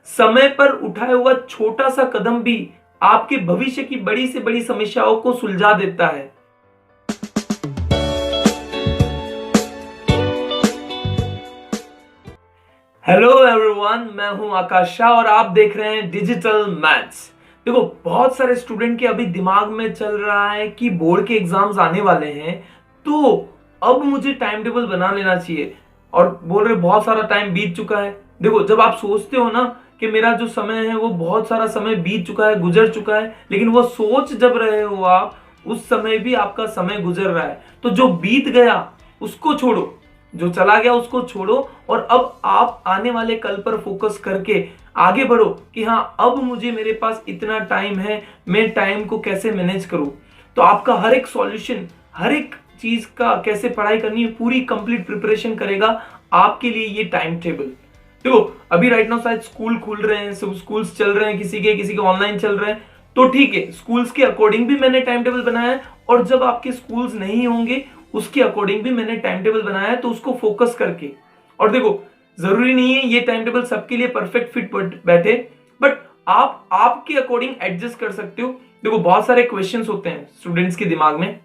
समय पर उठाया हुआ छोटा सा कदम भी आपके भविष्य की बड़ी से बड़ी समस्याओं को सुलझा देता है। हेलो एवरीवन, मैं हूं आकाश शाह और आप देख रहे हैं डिजिटल मैथ्स। देखो, बहुत सारे स्टूडेंट के अभी दिमाग में चल रहा है कि बोर्ड के एग्जाम्स आने वाले हैं, तो अब मुझे टाइम टेबल बना लेना चाहिए और बोल रहे बहुत सारा टाइम बीत चुका है। देखो, जब आप सोचते हो ना कि मेरा जो समय है वो बहुत सारा समय बीत चुका है, गुजर चुका है, लेकिन वो सोच जब रहे हो आप, उस समय भी आपका समय गुजर रहा है। तो जो बीत गया उसको छोड़ो, जो चला गया उसको छोड़ो और अब आप आने वाले कल पर फोकस करके आगे बढ़ो कि हाँ, अब मुझे मेरे पास इतना टाइम है, मैं टाइम को कैसे मैनेज करूं। तो आपका हर एक सॉल्यूशन, हर एक चीज का कैसे पढ़ाई करनी है, पूरी कंप्लीट प्रिपरेशन करेगा आपके लिए ये टाइम टेबल। देखो, अभी राइट नाउ शायद स्कूल खुल रहे हैं, सब स्कूल्स चल रहे हैं, किसी के ऑनलाइन चल रहे हैं, तो ठीक है, स्कूल्स के अकॉर्डिंग भी मैंने टाइम टेबल बनाया है। और जब आपके स्कूल्स नहीं होंगे उसके अकॉर्डिंग भी मैंने टाइम टेबल बनाया है, तो उसको फोकस करके। और देखो, जरूरी नहीं है ये टाइम टेबल सबके लिए परफेक्ट फिट बैठे, बट आप आपके अकॉर्डिंग एडजस्ट कर सकते हो। देखो, बहुत सारे क्वेश्चंस होते हैं स्टूडेंट्स के दिमाग में,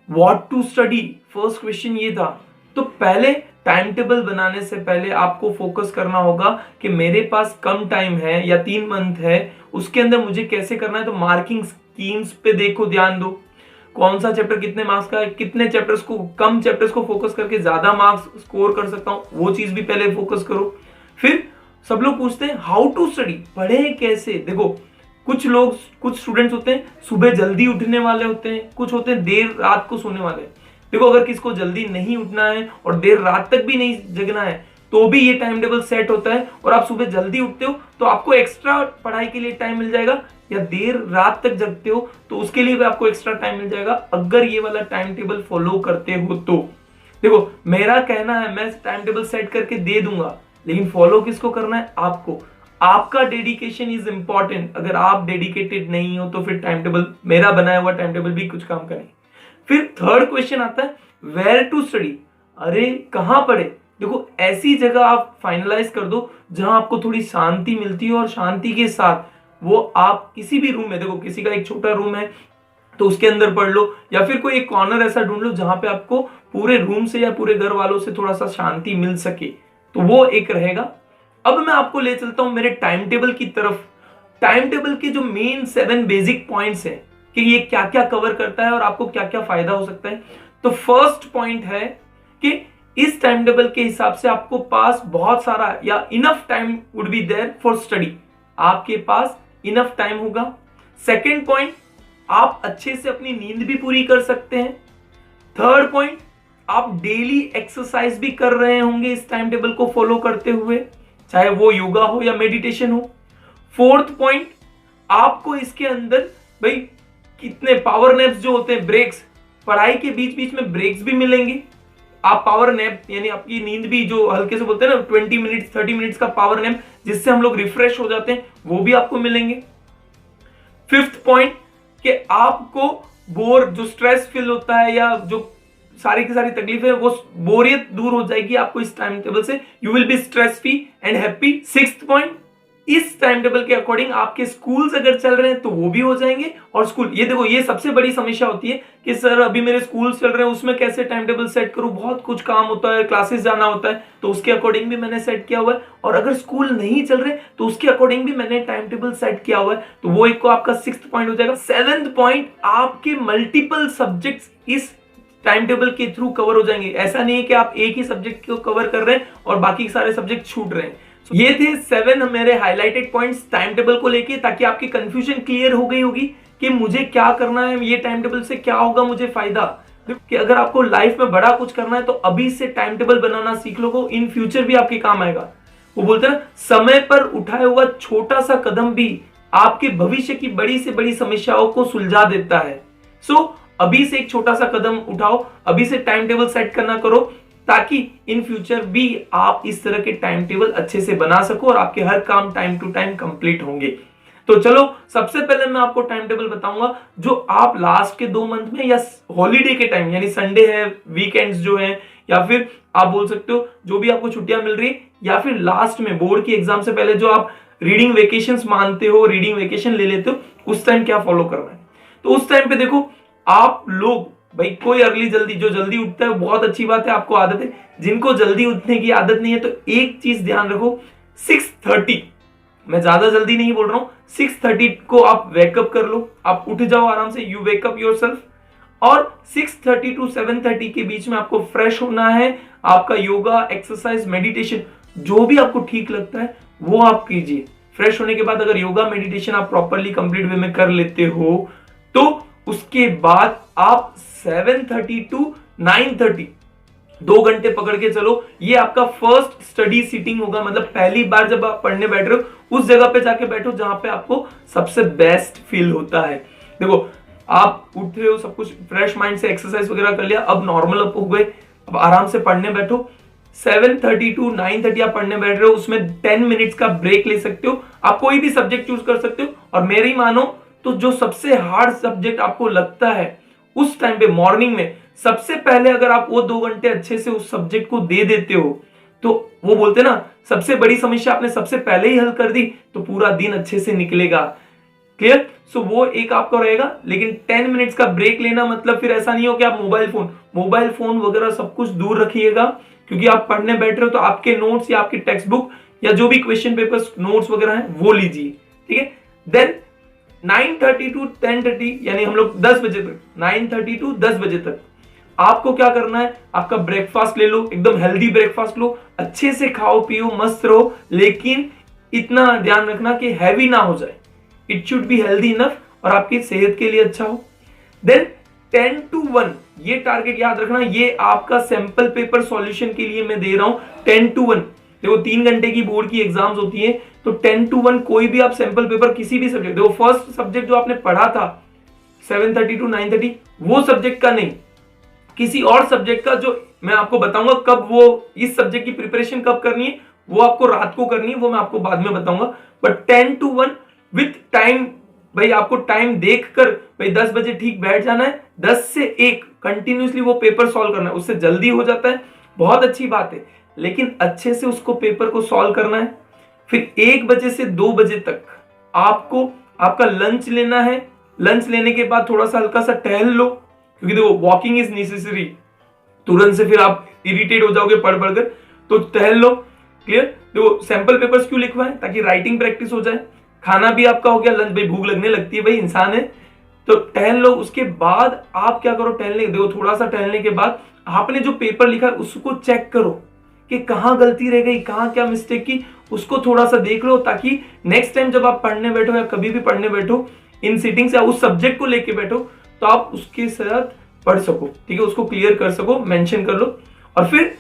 what to study, first question ये था। तो पहले टाइम टेबल बनाने से पहले आपको फोकस करना होगा कि मेरे पास कम टाइम है या 3 मंथ है, उसके अंदर मुझे कैसे करना है। तो मार्किंग स्कीम्स पे देखो, ध्यान दो, कौन सा चैप्टर कितने मार्क्स का है, कितने चैप्टर्स को, कम चैप्टर्स को फोकस करके ज्यादा मार्क्स स्कोर कर सकता हूं, वो चीज भी पहले फोकस करो। फिर सब लोग पूछते हैं हाउ टू स्टडी, पढ़े कैसे। देखो, कुछ स्टूडेंट्स होते हैं सुबह जल्दी उठने वाले होते हैं, कुछ होते हैं देर रात को सोने वाले। देखो, अगर किसको जल्दी नहीं उठना है और देर रात तक भी नहीं जगना है, तो भी ये टाइम टेबल सेट होता है और आप सुबह जल्दी उठते हो तो आपको एक्स्ट्रा पढ़ाई के लिए टाइम मिल जाएगा, या देर रात तक जगते हो तो उसके लिए भी आपको एक्स्ट्रा टाइम मिल जाएगा, अगर ये वाला टाइम टेबल फॉलो करते हो तो। देखो, मेरा कहना है मैं टाइम टेबल सेट करके दे दूंगा, लेकिन फॉलो किसको करना है, आपको। आपका डेडिकेशन इज इंपॉर्टेंट। अगर आप डेडिकेटेड नहीं हो तो फिर टाइम टेबल, मेरा बनाया हुआ टाइम टेबल भी कुछ काम का नहीं। फिर थर्ड क्वेश्चन आता है वेयर टू स्टडी, अरे कहां पढ़े। देखो, ऐसी जगह आप फाइनलाइज कर दो जहां आपको थोड़ी शांति मिलती है और शांति के साथ वो आप किसी भी रूम में, देखो किसी का एक छोटा रूम है तो उसके अंदर पढ़ लो, या फिर कोई एक कॉर्नर ऐसा ढूंढ लो जहां पे आपको पूरे रूम से या पूरे घर वालों से थोड़ा सा शांति मिल सके, तो वो एक रहेगा। अब मैं आपको ले चलता हूं मेरे टाइम टेबल की तरफ। टाइम टेबल के जो मेन 7 बेसिक पॉइंट्स हैं कि ये क्या क्या कवर करता है और आपको क्या क्या फायदा हो सकता है। तो फर्स्ट पॉइंट है कि इस टाइम टेबल के हिसाब से आपको पास बहुत सारा या enough time would be there for study, आपके पास इनफ टाइम होगा। सेकेंड पॉइंट, आप अच्छे से अपनी नींद भी पूरी कर सकते हैं। थर्ड पॉइंट, आप डेली एक्सरसाइज भी कर रहे होंगे इस टाइम टेबल को फॉलो करते हुए, चाहे वो योगा हो या मेडिटेशन हो। फोर्थ पॉइंट, आपको इसके अंदर भाई कितने पावर नैप्स जो होते हैं, ब्रेक्स, पढ़ाई के बीच बीच में ब्रेक्स भी मिलेंगे। आप पावर नैप यानी आपकी नींद भी, जो हल्के से बोलते हैं ना 20 मिनट्स 30 मिनट्स का पावर नैप, जिससे हम लोग रिफ्रेश हो जाते हैं, वो भी आपको मिलेंगे। फिफ्थ पॉइंट, कि आपको जो स्ट्रेस फील होता है या जो सारी की सारी तकलीफें, वो बोरियत दूर हो जाएगी आपको इस टाइम टेबल से, you will be stress free and happy. Sixth point, इस टाइम टेबल के अकॉर्डिंग आपके स्कूल्स अगर चल रहे हैं तो वो भी हो जाएंगे। और स्कूल, ये देखो, ये सबसे बड़ी समस्या होती है कि सर अभी मेरे स्कूल्स चल रहे हैं, उसमें कैसे टाइम टेबल सेट करूं, बहुत कुछ काम होता है, क्लासेस जाना होता है, तो उसके अकॉर्डिंग भी मैंने सेट किया हुआ है। और अगर स्कूल नहीं चल रहे तो उसके अकॉर्डिंग भी मैंने टाइम टेबल सेट किया हुआ है, तो वो एक को आपका 6th पॉइंट हो जाएगा। 7th पॉइंट, आपके मल्टीपल सब्जेक्ट्स इस टाइम टेबल के थ्रू कवर हो जाएंगे। ऐसा नहीं है कि आप एक ही सब्जेक्ट को कवर कर रहे हैं और बाकी सारे सब्जेक्ट छूट रहे हैं। ये थे 7 मेरे हाइलाइटेड पॉइंट्स टाइम टेबल को लेके, ताकि आपकी कंफ्यूजन क्लियर हो गई होगी कि मुझे क्या करना है, ये टाइम टेबल से क्या होगा मुझे फायदा। कि अगर आपको लाइफ में बड़ा कुछ करना है तो अभी से टाइम टेबल बनाना सीख लो, इन फ्यूचर भी आपके काम आएगा। वो बोलते हैं ना, समय पर उठाया हुआ छोटा सा कदम भी आपके भविष्य की बड़ी से बड़ी समस्याओं को सुलझा देता है। अभी से एक छोटा सा कदम उठाओ, अभी से टाइम टेबल सेट करना करो, ताकि इन फ्यूचर भी आप इस तरह के टाइम टेबल अच्छे से बना सको और आपके हर काम टाइम टू टाइम कंप्लीट होंगे। तो चलो, सबसे पहले मैं आपको टाइम टेबल बताऊंगा जो आप लास्ट के 2 मंथ में या हॉलीडे के टाइम, यानी संडे है, वीकेंड्स जो है, या फिर आप बोल सकते हो जो भी आपको छुट्टियां मिल रही है, या फिर लास्ट में बोर्ड की एग्जाम से पहले जो आप रीडिंग वेकेशंस मानते हो, रीडिंग वेकेशन ले लेते हो, उस टाइम क्या फॉलो करना है। तो उस टाइम पे देखो आप लोग, भाई कोई अर्ली जल्दी, जो जल्दी उठता है बहुत अच्छी बात है, आपको आदत है। जिनको जल्दी उठने की आदत नहीं है तो एक चीज ध्यान रखो, 6:30, मैं ज्यादा जल्दी नहीं बोल रहा हूं, 6:30 को आप वेकअप कर लो, आप उठ जाओ आराम से, यू वेकअप योरसेल्फ। और 6:30 टू 7:30 के बीच में आपको फ्रेश होना है, आपका योगा, एक्सरसाइज, मेडिटेशन जो भी आपको ठीक लगता है वो आप कीजिए। फ्रेश होने के बाद अगर योगा मेडिटेशन आप प्रॉपरली कंप्लीट वे में कर लेते हो तो उसके बाद आप 7:30 टू 9:30 2 घंटे पकड़ के चलो, ये आपका फर्स्ट स्टडी सीटिंग होगा। मतलब पहली बार जब आप पढ़ने बैठ रहे हो उस जगह पे जाके बैठो जहां पे आपको सबसे बेस्ट फील होता है। देखो आप उठ रहे हो, सब कुछ फ्रेश माइंड से एक्सरसाइज वगैरह कर लिया, अब नॉर्मल अप हो गए, अब आराम से पढ़ने बैठो। 7:30 टू 9:30 आप पढ़ने बैठ रहे हो, उसमें 10 मिनट्स का ब्रेक ले सकते हो, आप कोई भी सब्जेक्ट चूज कर सकते हो। और मेरी मानो तो जो सबसे हार्ड सब्जेक्ट आपको लगता है उस टाइम पे मॉर्निंग में सबसे पहले अगर आप वो 2 घंटे अच्छे से उस सब्जेक्ट को दे देते हो तो वो बोलते ना, सबसे बड़ी समस्या आपने सबसे पहले ही हल कर दी तो पूरा दिन अच्छे से निकलेगा। क्लियर? सो वो एक आपको रहेगा, लेकिन 10 मिनट्स का ब्रेक लेना मतलब फिर ऐसा नहीं हो कि आप मोबाइल फोन वगैरह सब कुछ दूर रखिएगा, क्योंकि आप पढ़ने बैठ रहे हो तो आपके नोट्स या आपकी टेक्स्ट बुक या जो भी क्वेश्चन पेपर्स नोट्स वगैरह हैं वो लीजिए। ठीक है? देन 9:30 टू 10:30 यानी हम लोग 10 बजे तक, 9:30 टू 10 बजे तक आपको क्या करना है, आपका ब्रेकफास्ट ले लो, एकदम हेल्दी ब्रेकफास्ट लो, अच्छे से खाओ पियो, मस्त रहो, लेकिन इतना ध्यान रखना कि हैवी ना हो जाए। It should be healthy enough और आपकी सेहत के लिए अच्छा हो। देन 10 टू 1 ये टारगेट याद रखना, ये आपका सैंपल पेपर सॉल्यूशन के लिए मैं दे रहा हूं। 10 टू 1 देखो 3 घंटे की बोर्ड की एग्जाम्स होती है, तो 10 टू 1 कोई भी आप सैंपल पेपर किसी भी सब्जेक्ट, देखो फर्स्ट सब्जेक्ट जो आपने पढ़ा था 7:30 टू 9:30 वो सब्जेक्ट का नहीं, किसी और सब्जेक्ट का, जो मैं आपको बताऊंगा कब वो इस सब्जेक्ट की प्रिपरेशन कब करनी है, वो आपको रात को करनी है, वो मैं आपको बाद में बताऊंगा। बट 10 टू 1 विथ टाइम, भाई आपको टाइम देखकर, भाई 10 बजे ठीक बैठ जाना है, 10 से 1 कंटिन्यूसली वो पेपर सॉल्व करना है, उससे जल्दी हो जाता है, बहुत अच्छी बात है, लेकिन अच्छे से उसको पेपर को सॉल्व करना है। फिर 1 बजे से 2 बजे तक आपको आपका लंच लेना है, लंच लेने के बाद थोड़ा सा हल्का सा टहल लो, क्योंकि देखो वॉकिंग इज नेसेसरी, तुरंत से फिर आप इरिटेट हो जाओगे पढ़ पढ़कर, तो टहल लो। क्लियर? देखो सैंपल पेपर्स क्यों लिखवाएं, ताकि राइटिंग प्रैक्टिस हो जाए। खाना भी आपका हो गया, लंच, भाई भूख लगने लगती है, भाई इंसान है, तो टहल लो। उसके बाद आप क्या करो, टहलने, देखो थोड़ा सा टहलने के बाद आपने जो पेपर लिखा है उसको चेक करो कि कहां गलती रह गई, कहां क्या मिस्टेक की, उसको थोड़ा सा देख लो, ताकि नेक्स्ट टाइम जब आप पढ़ने बैठो या कभी भी पढ़ने बैठो इन सीटिंग से, उस सब्जेक्ट को लेके बैठो तो आप उसके साथ पढ़ सको। ठीक है? उसको क्लियर कर सको, मेंशन कर लो। और फिर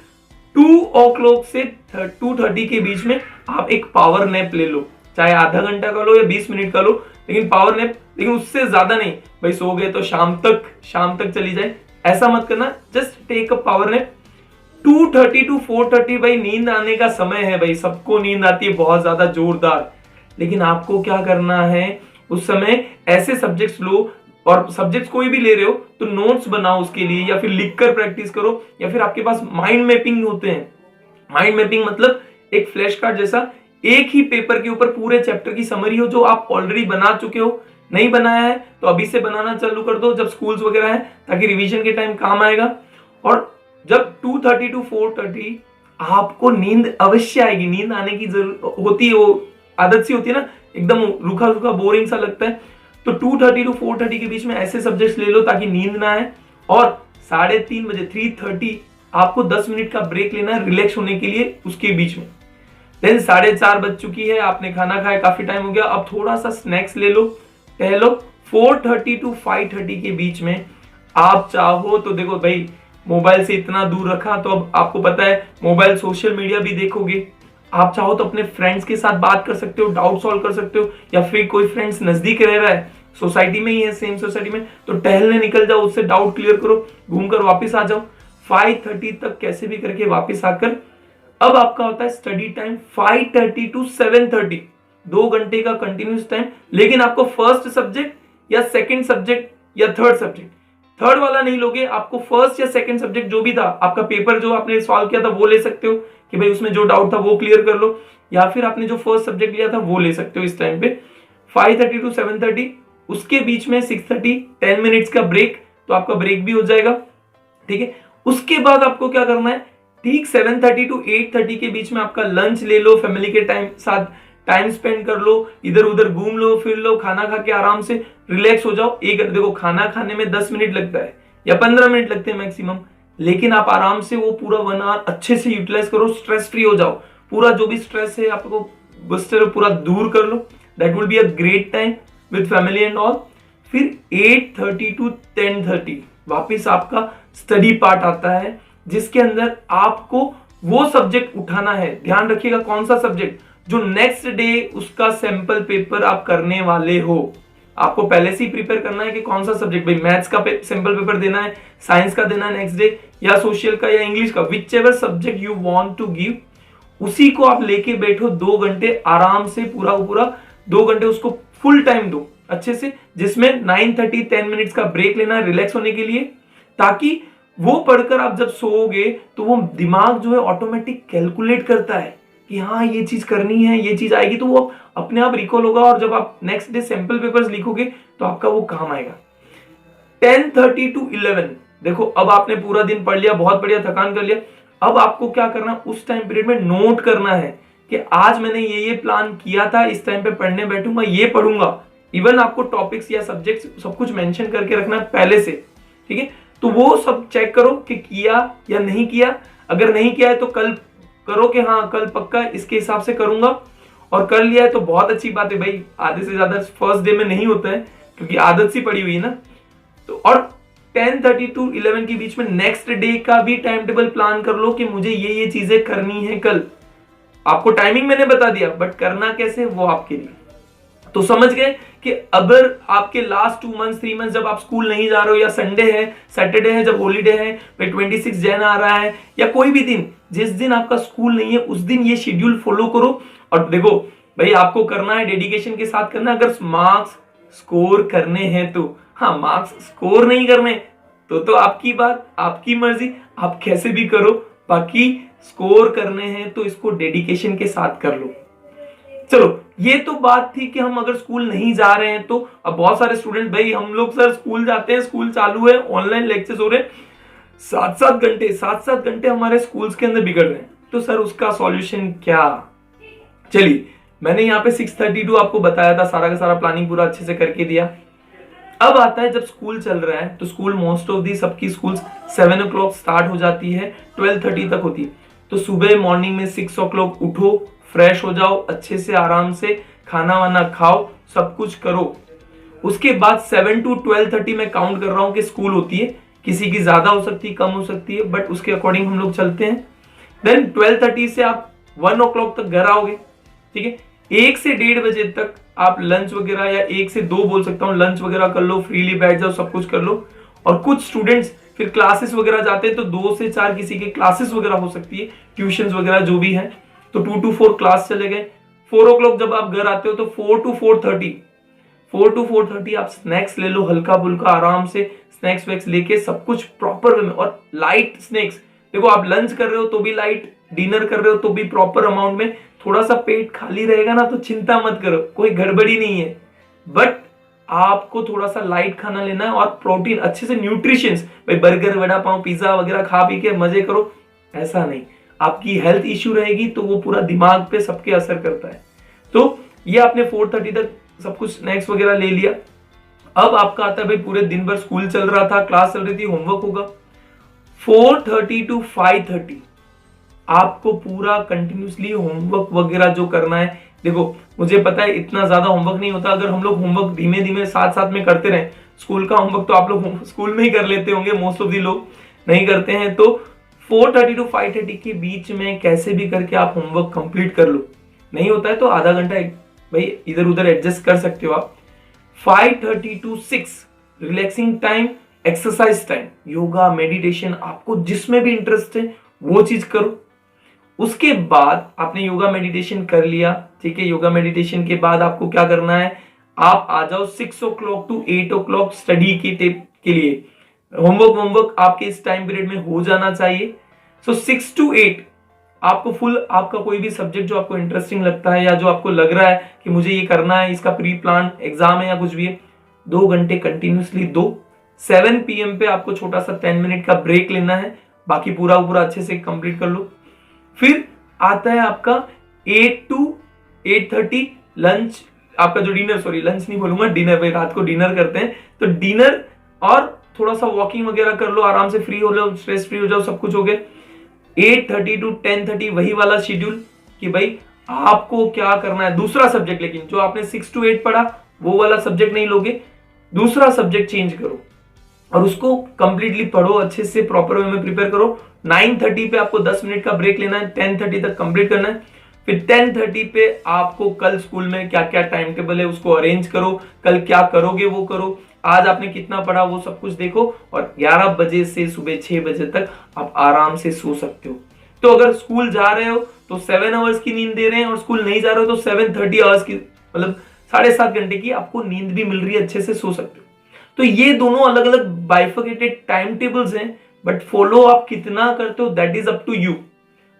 2 o'clock से 2:30 के बीच में आप एक पावर नैप ले लो, चाहे आधा घंटा का लो या 20 मिनट का लो, लेकिन पावर नैप, लेकिन उससे ज्यादा नहीं, भाई सो गए तो शाम तक चली जाए, ऐसा मत करना। Just take a power nap. 2:30 to 4:30 भाई नींद आने का समय है, भाई सबको नींद आती है बहुत ज्यादा जोरदार, लेकिन आपको क्या करना है, उस समय ऐसे सब्जेक्ट्स लो, और सब्जेक्ट्स कोई भी ले रहे हो तो नोट्स बनाओ उसके लिए, या फिर लिखकर प्रैक्टिस करो, या फिर आपके पास माइंड मैपिंग होते हैं। माइंड मैपिंग मतलब एक फ्लैश कार्ड जैसा, एक ही पेपर के ऊपर पूरे चैप्टर की समरी हो, जो आप ऑलरेडी बना चुके हो। नहीं बनाया है तो अभी से बनाना चालू कर दो जब स्कूल्स वगैरह है, ताकि रिवीजन के टाइम काम आएगा। और जब 2:30 टू 4:30 आपको नींद अवश्य आएगी, नींद आने की जरूरत होती है, वो आदत सी होती है ना, एकदम रूखा रूखा बोरिंग सा लगता है, तो 2:30 टू 4:30 के बीच में ऐसे सब्जेक्ट्स ले लो ताकि नींद ना आए। और 3:30 बजे 3:30 आपको 10 मिनट का ब्रेक लेना है रिलैक्स होने के लिए उसके बीच में। देन 4:30 बज चुकी है, आपने खाना खाया, काफी टाइम हो गया, अब थोड़ा सा स्नैक्स ले लो, टहलो। 4:30 टू 5:30 के बीच में आप चाहो तो, देखो भाई मोबाइल से इतना दूर रखा तो अब आपको पता है मोबाइल, सोशल मीडिया भी देखोगे, आप चाहो तो अपने फ्रेंड्स के साथ बात कर सकते हो, डाउट सॉल्व कर सकते हो, या फिर कोई फ्रेंड्स नजदीक रह रहा है, सोसाइटी में ही है, सेम सोसाइटी में, तो टहलने निकल जाओ, उससे डाउट क्लियर करो, घूमकर वापस आ जाओ। 5:30 तक कैसे भी करके वापस आकर अब आपका होता है स्टडी टाइम 5:30 टू 7:30, 2 घंटे का कंटिन्यूस टाइम। लेकिन आपको फर्स्ट सब्जेक्ट या सेकंड सब्जेक्ट या थर्ड सब्जेक्ट, थर्ड वाला नहीं लोगे, आपको फर्स्ट या सेकंड सब्जेक्ट जो भी था, आपका पेपर जो आपने सॉल्व किया था वो ले सकते हो, कि भाई उसमें जो डाउट था वो क्लियर कर लो, या फिर आपने जो फर्स्ट सब्जेक्ट लिया था वो ले सकते हो इस टाइम पे। 5:30 to 7:30, उसके बीच में 6:30 10 मिनट्स का ब्रेक, तो आपका ब्रेक भी हो जाएगा, ठीक है। उसके बाद आपको क्या करना है, ठीक 7:30 to 8:30 के बीच में आपका लंच ले लो, फैमिली के साथ टाइम स्पेंड कर लो, इधर उधर घूम लो, फिर लो, खाना खा के आराम से रिलैक्स हो जाओ। एक देखो, खाना खाने में 10 मिनट लगता है या 15 मिनट लगते हैं मैक्सिमम, लेकिन आप आराम से वो पूरा 1 आवर अच्छे से यूटिलाइज करो, स्ट्रेस फ्री हो जाओ, पूरा जो भी स्ट्रेस है आपको पूरा दूर कर लो। That will be a great time with family and all. फिर 8:30 to 10:30 वापिस आपका स्टडी पार्ट आता है, जिसके अंदर आपको वो सब्जेक्ट उठाना है। ध्यान रखिएगा कौन सा सब्जेक्ट, जो नेक्स्ट डे उसका सैंपल पेपर आप करने वाले हो। आपको पहले से ही प्रिपेयर करना है कि कौन सा सब्जेक्ट, भाई मैथ्स का सैंपल पेपर देना है, साइंस का देना है नेक्स्ट डे, या सोशल का या इंग्लिश का, whichever subject you want to give, उसी को आप लेके बैठो 2 घंटे आराम से, पूरा 2 घंटे उसको फुल टाइम दो अच्छे से, जिसमें 9:30 10 मिनट्स का ब्रेक लेना है रिलैक्स होने के लिए, ताकि वो पढ़कर आप जब सोओगे तो वो दिमाग जो है ऑटोमेटिक कैलकुलेट करता है कि हाँ ये चीज करनी है, ये चीज आएगी, तो वो अपने आप रिकॉल होगा, और जब आप नेक्स्ट डे सैंपल पेपर्स लिखोगे तो आपका वो काम आएगा। 10:30 to 11, देखो अब आपने पूरा दिन पढ़ लिया, बहुत बढ़िया, थकान कर लिया, अब आपको क्या करना, उस टाइम पीरियड में नोट करना है कि आज मैंने ये प्लान किया था, इस टाइम पे पढ़ने बैठूंगा, ये पढ़ूंगा। इवन आपको टॉपिक्स या सब्जेक्ट्स सब कुछ मेंशन करके रखना है पहले से, ठीक है। तो वो सब चेक करो कि किया या नहीं किया। अगर नहीं किया है तो कल करो कि हाँ कल पक्का इसके हिसाब से करूंगा, और कर लिया है तो बहुत अच्छी बात है भाई, आधे से ज्यादा फर्स्ट डे में नहीं होता है क्योंकि आदत सी पड़ी हुई है ना। तो और 10:30 to 11 के बीच में नेक्स्ट डे का भी टाइम टेबल प्लान कर लो कि मुझे ये चीजें करनी है कल। आपको टाइमिंग मैंने बता दिया, बट करना कैसे वो आपके लिए। तो समझ गए कि अगर आपके लास्ट 2 मंथ्स 3 मंथ्स जब आप स्कूल नहीं जा रहे हो, या संडे है, सैटरडे है, जब हॉलीडे है, भाई 26 जैन आ रहा है, या कोई भी दिन जिस दिन आपका स्कूल नहीं है, उस दिन ये शेड्यूल फॉलो करो। और देखो भाई आपको करना है, डेडिकेशन के साथ करना है। अगर मार्क्स स्कोर करने हैं तो, हाँ मार्क्स स्कोर नहीं करने तो आपकी बात, आपकी मर्जी, आप कैसे भी करो, बाकी स्कोर करने हैं तो इसको डेडिकेशन के साथ कर लो। चलो ये तो बात थी कि हम अगर स्कूल नहीं जा रहे हैं तो। अब बहुत सारे स्टूडेंट, भाई हम लोग सर स्कूल जाते हैं, स्कूल चालू है, ऑनलाइन लेक्चर्स हो रहे हैं, 7-7 घंटे हमारे स्कूल्स के अंदर बिगड़ रहे हैं, तो सर उसका सॉल्यूशन क्या। चलिए मैंने यहाँ पे 6:32 आपको बताया था, सारा का सारा प्लानिंग पूरा अच्छे से करके दिया। अब आता है जब स्कूल चल रहा है, तो स्कूल मोस्ट ऑफ दी सबकी स्कूल 7 o'clock स्टार्ट हो जाती है, 12:30 तक होती है। तो सुबह मॉर्निंग में 6 o'clock उठो, फ्रेश हो जाओ, अच्छे से आराम से खाना वाना खाओ, सब कुछ करो। उसके बाद 7 to 12:30 में काउंट कर रहा हूं कि स्कूल होती है, किसी की ज्यादा हो सकती है, कम हो सकती है, बट उसके अकॉर्डिंग हम लोग चलते हैं। देन 12:30 से आप 1 o'clock तक घर आओगे, ठीक है। 1 से 1:30 बजे तक आप लंच वगैरह, या 1 से 2 बोल सकता हूँ, लंच वगैरह कर लो, फ्रीली बैठ जाओ, सब कुछ कर लो। और कुछ स्टूडेंट्स फिर क्लासेस वगैरह जाते हैं, तो 2 से 4 किसी की क्लासेस वगैरह हो सकती है, ट्यूशन वगैरह जो भी है, तो 2 to 4 क्लास चले गए। 4 o'clock जब आप घर आते हो तो 4 to 4:30 आप स्नैक्स ले लो, हल्का फुल्का आराम से स्नैक्स वैक्स लेके, सब कुछ प्रॉपर वे में, और लाइट स्नैक्स। देखो आप लंच कर रहे हो तो भी लाइट, डिनर कर रहे हो तो भी प्रॉपर अमाउंट में। थोड़ा सा पेट खाली रहेगा ना तो चिंता मत करो, कोई गड़बड़ी नहीं है, बट आपको थोड़ा सा लाइट खाना लेना है, और प्रोटीन अच्छे से, न्यूट्रिशंस, भाई बर्गर वड़ा पाव पिज्जा वगैरह खा पी के मजे करो, ऐसा नहीं। आपकी हेल्थ इश्यू रहेगी तो वो पूरा दिमाग पे सबके असर करता है। तो ये आपने 4:30 तक सब कुछ स्नैक्स वगैरह ले लिया। अब आपका आता है भाई पूरे दिन भर स्कूल चल रहा था, क्लास चल रही थी, होमवर्क होगा। 4:30 to 5:30 आपको पूरा कंटिन्यूसली होमवर्क वगैरह जो करना है। देखो मुझे पता है इतना ज्यादा होमवर्क नहीं होता, अगर हम लोग होमवर्क धीमे धीमे साथ साथ में करते रहे, स्कूल का होमवर्क तो आप लोग स्कूल में ही कर लेते होंगे, मोस्ट ऑफ दी लोग नहीं करते हैं, तो 4:30 to 5:30 के बीच में कैसे भी करके आप होमवर्क कंप्लीट कर लो। नहीं होता है तो आधा घंटा भाई इधर उधर एडजस्ट कर सकते हो आप। 5:30 to 6 relaxing time, exercise time, yoga meditation, आपको जिसमें भी इंटरेस्ट है वो चीज करो। उसके बाद आपने योगा मेडिटेशन कर लिया, ठीक है। योगा मेडिटेशन के बाद आपको क्या करना है, आप आ जाओ 6 o'clock to 8 o'clock स्टडी के लिए। होमवर्क आपके इस टाइम पीरियड में हो जाना चाहिए। सो 6 to 8 आपको फुल आपका कोई भी सब्जेक्ट जो आपको इंटरेस्टिंग लगता है या जो आपको लग रहा है कि मुझे ये करना है, इसका प्री प्लान एग्जाम है या कुछ भी है, 2 घंटे कंटिन्यूसली दो। 7 PM पे आपको छोटा सा 10 मिनट का ब्रेक लेना है, बाकी पूरा अच्छे से कंप्लीट कर लो। फिर आता है आपका 8 to 8:30 लंच, आपका जो डिनर, सॉरी लंच नहीं बोलूंगा, डिनर, पे रात को डिनर करते हैं, तो डिनर और थोड़ा सा वॉकिंग वगैरह कर लो, आराम से फ्री हो लो, स्ट्रेस फ्री हो जाओ, सब कुछ हो गया। 8:30 to 10:30 वही वाला शेड्यूल कि भाई आपको क्या करना है। दूसरा सब्जेक्ट, लेकिन जो आपने 6 to 8 पढ़ा वो वाला सब्जेक्ट नहीं लोगे, दूसरा सब्जेक्ट चेंज करो और उसको कंप्लीटली पढ़ो, अच्छे से प्रॉपर वे में प्रिपेयर करो। 9:30 पे आपको 10 मिनट का ब्रेक लेना है, 10:30 तक कंप्लीट करना है। फिर 10:30 पे आपको कल स्कूल में क्या क्या टाइम टेबल है उसको अरेंज करो, कल क्या करोगे वो करो, आज आपने कितना पढ़ा वो सब कुछ देखो, और 11 बजे से सुबह 6 बजे तक आप आराम से सो सकते हो। तो अगर स्कूल जा रहे हो तो 7 आवर्स की नींद दे रहे हैं, और स्कूल नहीं जा रहे हो तो 7:30 आवर्स की, मतलब 7.5 घंटे की आपको नींद भी मिल रही है, अच्छे से सो सकते हो। तो ये दोनों अलग अलग बाइफर्केटेड टाइम टेबल्स हैं, बट फॉलो आप कितना करते हो that is up to you.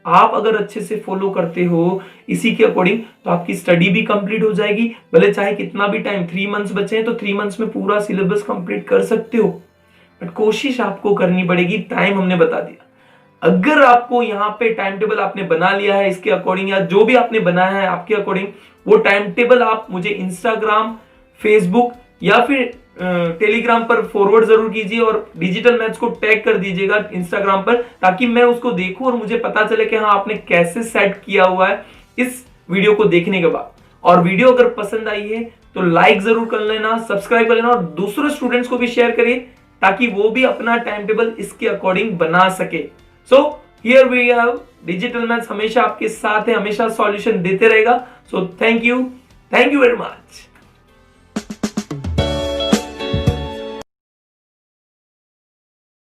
आप अगर अच्छे से फॉलो करते हो इसी के अकॉर्डिंग तो आपकी स्टडी भी कंप्लीट हो जाएगी, भले चाहे कितना भी टाइम, 3 मंथ्स बचे हैं तो 3 मंथ्स में पूरा सिलेबस कंप्लीट कर सकते हो, बट कोशिश आपको करनी पड़ेगी। टाइम हमने बता दिया, अगर आपको यहाँ पे टाइम टेबल आपने बना लिया है इसके अकॉर्डिंग, या जो भी आपने बनाया है आपके अकॉर्डिंग, वो टाइम टेबल आप मुझे इंस्टाग्राम, फेसबुक या फिर टेलीग्राम पर फॉरवर्ड जरूर कीजिए, और डिजिटल मैथ्स को टैग कर दीजिएगा इंस्टाग्राम पर, ताकि मैं उसको देखूं और मुझे पता चले कि हाँ आपने कैसे सेट किया हुआ है इस वीडियो को देखने के बाद। और वीडियो अगर पसंद आई है तो लाइक जरूर कर लेना, सब्सक्राइब कर लेना, और दूसरे स्टूडेंट्स को भी शेयर करिए ताकि वो भी अपना टाइम टेबल इसके अकॉर्डिंग बना सके। So here we have digital maths हमेशा आपके साथ है, हमेशा सॉल्यूशन देते रहेगा। So thank you very much.